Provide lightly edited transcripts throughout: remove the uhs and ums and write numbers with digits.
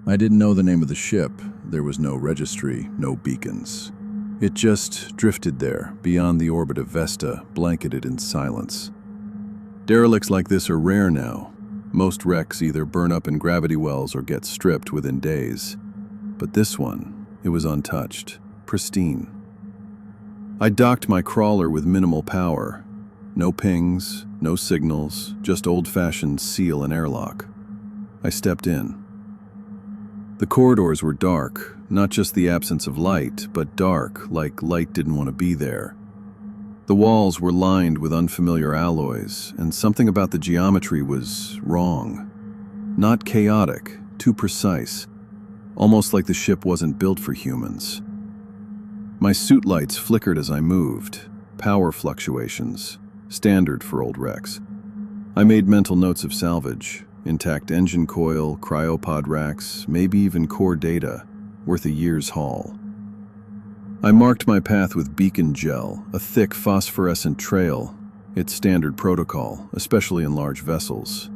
I didn't know the name of the ship. There was no registry, no beacons. It just drifted there, beyond the orbit of Vesta, blanketed in silence. Derelicts like this are rare now. Most wrecks either burn up in gravity wells or get stripped within days. But this one, it was untouched, pristine. I docked my crawler with minimal power. No pings, no signals, just old-fashioned seal and airlock. I stepped in. The corridors were dark, not just the absence of light, but dark, like light didn't want to be there. The walls were lined with unfamiliar alloys, and something about the geometry was wrong. Not chaotic, too precise, almost like the ship wasn't built for humans. My suit lights flickered as I moved, power fluctuations, standard for old wrecks. I made mental notes of salvage, intact engine coil, cryopod racks, maybe even core data, worth a year's haul. I marked my path with beacon gel, a thick phosphorescent trail. It's standard protocol, especially in large vessels.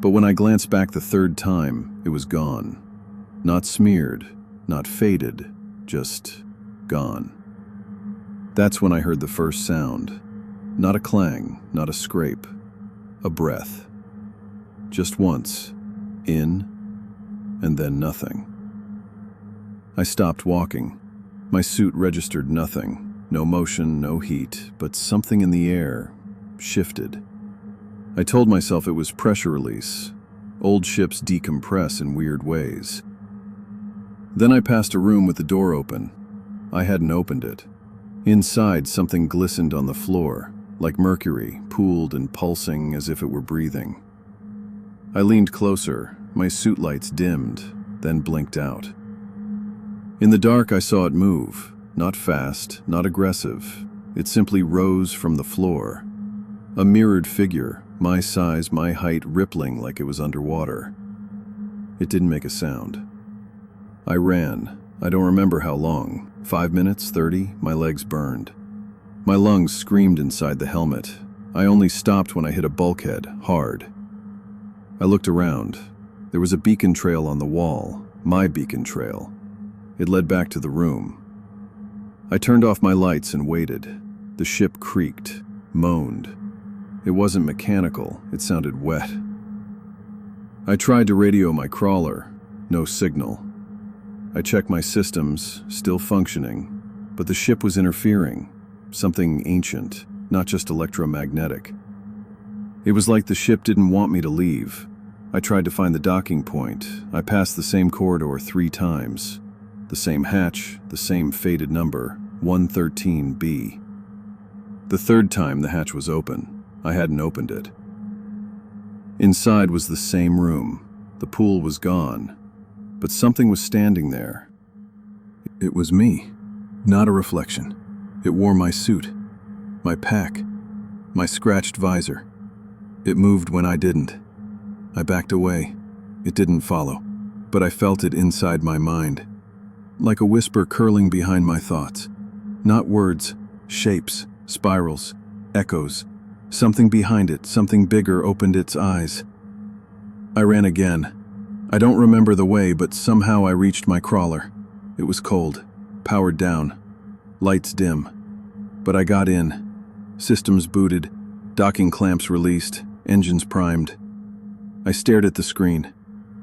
But when I glanced back the third time, it was gone. Not smeared, not faded, just gone. That's when I heard the first sound. Not a clang, not a scrape. A breath. Just once. In, and then nothing. I stopped walking. My suit registered nothing. No motion, no heat, but something in the air shifted. I told myself it was pressure release. Old ships decompress in weird ways. Then I passed a room with the door open. I hadn't opened it. Inside, something glistened on the floor, like mercury, pooled and pulsing as if it were breathing. I leaned closer. My suit lights dimmed, then blinked out. In the dark, I saw it move. Not fast, not aggressive. It simply rose from the floor. A mirrored figure, my size, my height, rippling like it was underwater. It didn't make a sound. I ran. I don't remember how long. 5 minutes, 30, my legs burned. My lungs screamed inside the helmet. I only stopped when I hit a bulkhead, hard. I looked around. There was a beacon trail on the wall, my beacon trail. It led back to the room. I turned off my lights and waited. The ship creaked, moaned. It wasn't mechanical, it sounded wet. I tried to radio my crawler. No signal. I checked my systems, still functioning, but the ship was interfering. Something ancient, not just electromagnetic. It was like the ship didn't want me to leave. I tried to find the docking point. I passed the same corridor 3 times. The same hatch, the same faded number, 113B. The third time the hatch was open. I hadn't opened it. Inside was the same room. The pool was gone, but something was standing there. It was me, not a reflection. It wore my suit, my pack, my scratched visor. It moved when I didn't. I backed away. It didn't follow, but I felt it inside my mind, like a whisper curling behind my thoughts. Not words, shapes, spirals, echoes. Something behind it, something bigger, opened its eyes. I ran again. I don't remember the way, but somehow I reached my crawler. It was cold, powered down, lights dim. But I got in. Systems booted, docking clamps released, engines primed. I stared at the screen.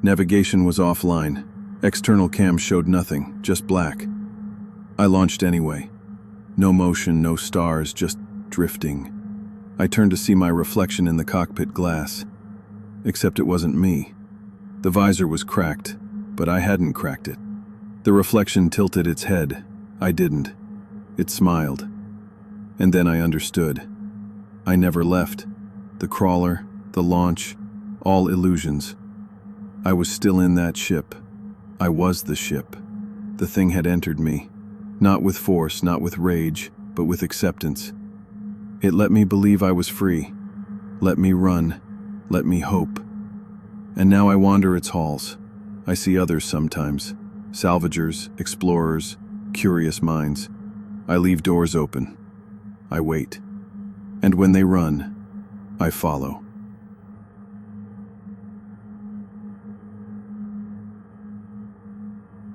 Navigation was offline. External cams showed nothing, just black. I launched anyway. No motion, no stars, just drifting. I turned to see my reflection in the cockpit glass. Except it wasn't me. The visor was cracked, but I hadn't cracked it. The reflection tilted its head. I didn't. It smiled. And then I understood. I never left. The crawler, the launch, all illusions. I was still in that ship. I was the ship. The thing had entered me. Not with force, not with rage, but with acceptance. It let me believe I was free. Let me run. Let me hope. And now I wander its halls. I see others sometimes. Salvagers, explorers, curious minds. I leave doors open. I wait. And when they run, I follow.